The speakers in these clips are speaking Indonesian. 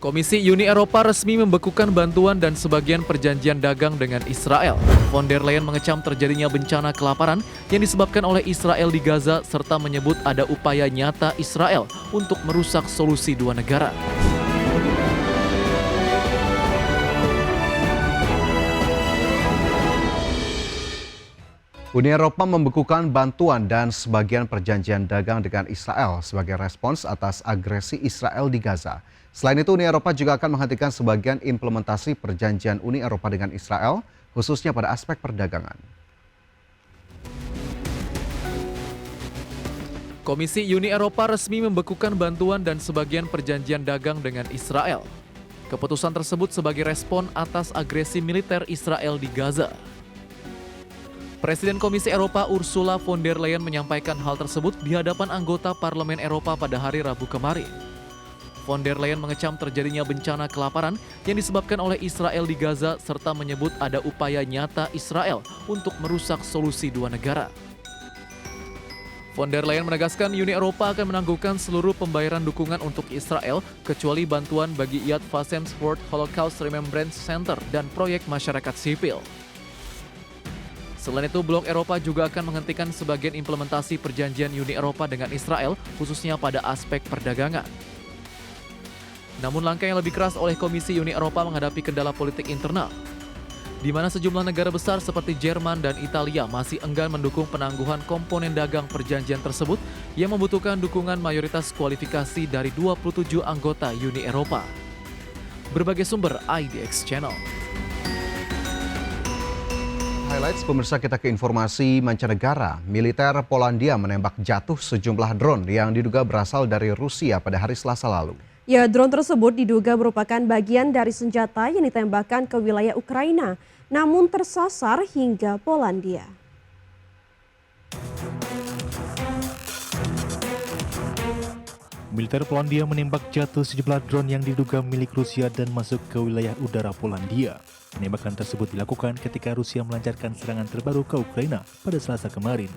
Komisi Uni Eropa resmi membekukan bantuan dan sebagian perjanjian dagang dengan Israel. Von der Leyen mengecam terjadinya bencana kelaparan yang disebabkan oleh Israel di Gaza serta menyebut ada upaya nyata Israel untuk merusak solusi dua negara. Uni Eropa membekukan bantuan dan sebagian perjanjian dagang dengan Israel sebagai respons atas agresi Israel di Gaza. Selain itu, Uni Eropa juga akan menghentikan sebagian implementasi perjanjian Uni Eropa dengan Israel, khususnya pada aspek perdagangan. Komisi Uni Eropa resmi membekukan bantuan dan sebagian perjanjian dagang dengan Israel. Keputusan tersebut sebagai respon atas agresi militer Israel di Gaza. Presiden Komisi Eropa Ursula von der Leyen menyampaikan hal tersebut di hadapan anggota Parlemen Eropa pada hari Rabu kemarin. Von der Leyen mengecam terjadinya bencana kelaparan yang disebabkan oleh Israel di Gaza serta menyebut ada upaya nyata Israel untuk merusak solusi dua negara. Von der Leyen menegaskan Uni Eropa akan menangguhkan seluruh pembayaran dukungan untuk Israel kecuali bantuan bagi Yad Vashem World Holocaust Remembrance Center dan proyek masyarakat sipil. Selain itu, blok Eropa juga akan menghentikan sebagian implementasi perjanjian Uni Eropa dengan Israel, khususnya pada aspek perdagangan. Namun langkah yang lebih keras oleh Komisi Uni Eropa menghadapi kendala politik internal, di mana sejumlah negara besar seperti Jerman dan Italia masih enggan mendukung penangguhan komponen dagang perjanjian tersebut yang membutuhkan dukungan mayoritas kualifikasi dari 27 anggota Uni Eropa. Berbagai sumber IDX Channel. Highlights pemirsa, kita ke informasi mancanegara. Militer Polandia menembak jatuh sejumlah drone yang diduga berasal dari Rusia pada hari Selasa lalu. Ya, drone tersebut diduga merupakan bagian dari senjata yang ditembakkan ke wilayah Ukraina, namun tersasar hingga Polandia. Militer Polandia menembak jatuh sejumlah drone yang diduga milik Rusia dan masuk ke wilayah udara Polandia. Penembakan tersebut dilakukan ketika Rusia melancarkan serangan terbaru ke Ukraina pada Selasa kemarin.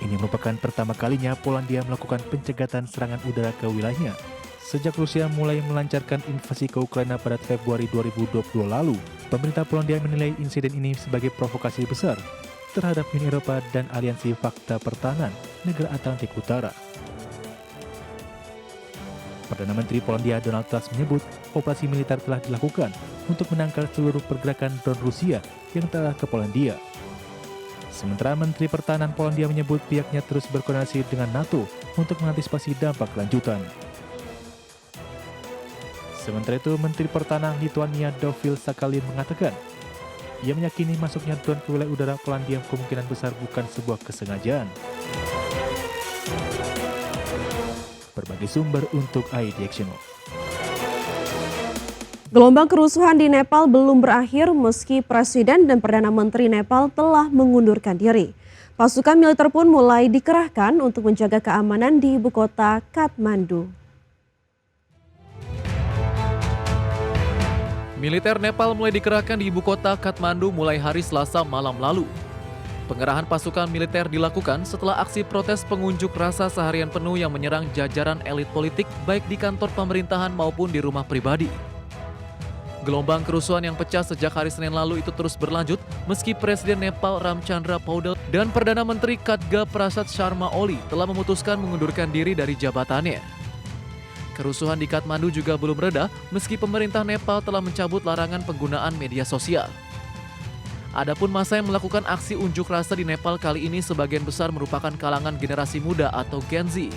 Ini merupakan pertama kalinya Polandia melakukan pencegatan serangan udara ke wilayahnya sejak Rusia mulai melancarkan invasi ke Ukraina pada Februari 2020 lalu. Pemerintah Polandia menilai insiden ini sebagai provokasi besar terhadap Uni Eropa dan Aliansi Fakta Pertahanan Negara Atlantik Utara. Perdana Menteri Polandia Donald Tusk menyebut operasi militer telah dilakukan untuk menangkal seluruh pergerakan drone Rusia yang terarah ke Polandia. Sementara Menteri Pertahanan Polandia menyebut pihaknya terus berkoordinasi dengan NATO untuk mengantisipasi dampak lanjutan. Sementara itu, Menteri Pertahanan Lituania Dovil Sakalin mengatakan, ia meyakini masuknya drone ke wilayah udara Polandia kemungkinan besar bukan sebuah kesengajaan. Berbagai sumber untuk IDX Channel. Gelombang kerusuhan di Nepal belum berakhir meski Presiden dan Perdana Menteri Nepal telah mengundurkan diri. Pasukan militer pun mulai dikerahkan untuk menjaga keamanan di ibu kota Kathmandu. Militer Nepal mulai dikerahkan di ibu kota Kathmandu mulai hari Selasa malam lalu. Pengerahan pasukan militer dilakukan setelah aksi protes pengunjuk rasa seharian penuh yang menyerang jajaran elit politik baik di kantor pemerintahan maupun di rumah pribadi. Gelombang kerusuhan yang pecah sejak hari Senin lalu itu terus berlanjut meski Presiden Nepal Ramchandra Paudel dan Perdana Menteri Khadga Prasad Sharma Oli telah memutuskan mengundurkan diri dari jabatannya. Kerusuhan di Kathmandu juga belum reda meski pemerintah Nepal telah mencabut larangan penggunaan media sosial. Adapun massa yang melakukan aksi unjuk rasa di Nepal kali ini sebagian besar merupakan kalangan generasi muda atau Gen Z.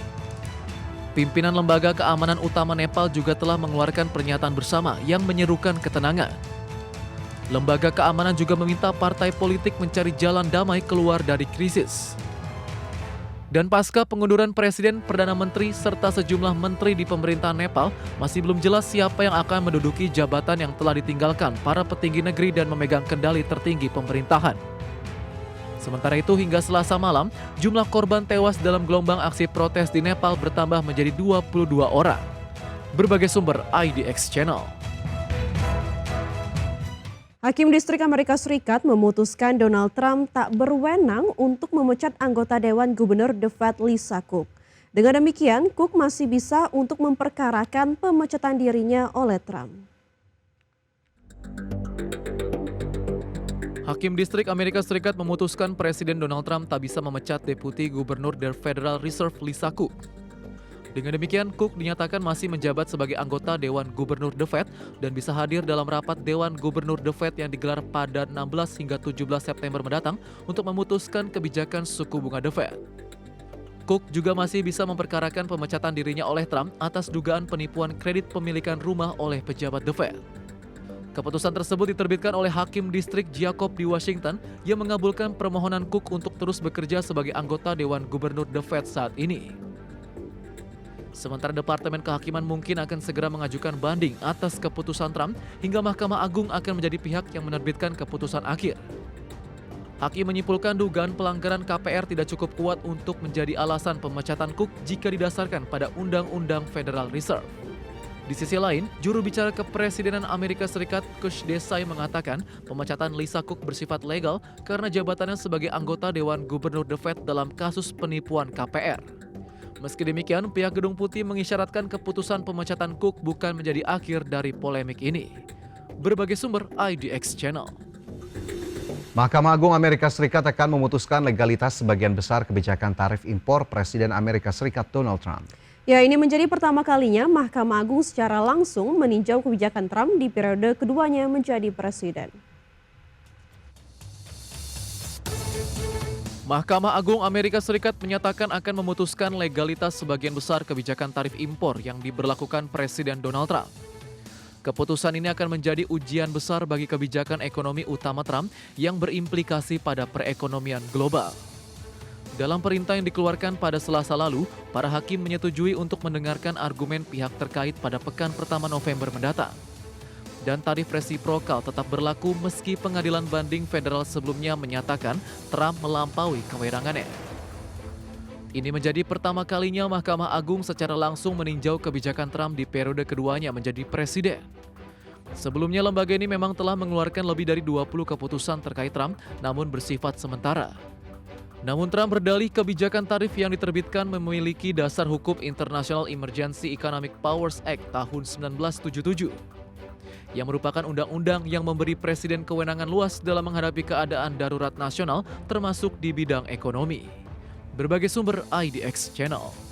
Pimpinan Lembaga Keamanan Utama Nepal juga telah mengeluarkan pernyataan bersama yang menyerukan ketenangan. Lembaga keamanan juga meminta partai politik mencari jalan damai keluar dari krisis. Dan pasca pengunduran Presiden, Perdana Menteri, serta sejumlah menteri di pemerintahan Nepal, masih belum jelas siapa yang akan menduduki jabatan yang telah ditinggalkan para petinggi negeri dan memegang kendali tertinggi pemerintahan. Sementara itu, hingga Selasa malam, jumlah korban tewas dalam gelombang aksi protes di Nepal bertambah menjadi 22 orang. Berbagai sumber IDX Channel. Hakim Distrik Amerika Serikat memutuskan Donald Trump tak berwenang untuk memecat anggota Dewan Gubernur The Fed Lisa Cook. Dengan demikian, Cook masih bisa untuk memperkarakan pemecatan dirinya oleh Trump. Hakim Distrik Amerika Serikat memutuskan Presiden Donald Trump tak bisa memecat Deputi Gubernur dari Federal Reserve Lisa Cook. Dengan demikian, Cook dinyatakan masih menjabat sebagai anggota Dewan Gubernur The Fed dan bisa hadir dalam rapat Dewan Gubernur The Fed yang digelar pada 16 hingga 17 September mendatang untuk memutuskan kebijakan suku bunga The Fed. Cook juga masih bisa memperkarakan pemecatan dirinya oleh Trump atas dugaan penipuan kredit pemilikan rumah oleh pejabat The Fed. Keputusan tersebut diterbitkan oleh Hakim Distrik Jacob di Washington yang mengabulkan permohonan Cook untuk terus bekerja sebagai anggota Dewan Gubernur The Fed saat ini. Sementara Departemen Kehakiman mungkin akan segera mengajukan banding atas keputusan Trump hingga Mahkamah Agung akan menjadi pihak yang menerbitkan keputusan akhir. Hakim menyimpulkan dugaan pelanggaran KPR tidak cukup kuat untuk menjadi alasan pemecatan Cook jika didasarkan pada Undang-Undang Federal Reserve. Di sisi lain, juru bicara Kepresidenan Amerika Serikat Kush Desai mengatakan pemecatan Lisa Cook bersifat legal karena jabatannya sebagai anggota Dewan Gubernur The Fed dalam kasus penipuan KPR. Meski demikian, pihak Gedung Putih mengisyaratkan keputusan pemecatan Cook bukan menjadi akhir dari polemik ini. Berbagai sumber IDX Channel. Mahkamah Agung Amerika Serikat akan memutuskan legalitas sebagian besar kebijakan tarif impor Presiden Amerika Serikat Donald Trump. Ya, ini menjadi pertama kalinya Mahkamah Agung secara langsung meninjau kebijakan Trump di periode keduanya menjadi presiden. Mahkamah Agung Amerika Serikat menyatakan akan memutuskan legalitas sebagian besar kebijakan tarif impor yang diberlakukan Presiden Donald Trump. Keputusan ini akan menjadi ujian besar bagi kebijakan ekonomi utama Trump yang berimplikasi pada perekonomian global. Dalam perintah yang dikeluarkan pada Selasa lalu, para hakim menyetujui untuk mendengarkan argumen pihak terkait pada pekan pertama November mendatang. Dan tarif resiprokal tetap berlaku meski pengadilan banding federal sebelumnya menyatakan Trump melampaui kewenangannya. Ini menjadi pertama kalinya Mahkamah Agung secara langsung meninjau kebijakan Trump di periode keduanya menjadi presiden. Sebelumnya lembaga ini memang telah mengeluarkan lebih dari 20 keputusan terkait Trump, namun bersifat sementara. Namun Trump berdalih kebijakan tarif yang diterbitkan memiliki dasar hukum International Emergency Economic Powers Act tahun 1977 yang merupakan undang-undang yang memberi presiden kewenangan luas dalam menghadapi keadaan darurat nasional termasuk di bidang ekonomi. Berbagai sumber IDX Channel.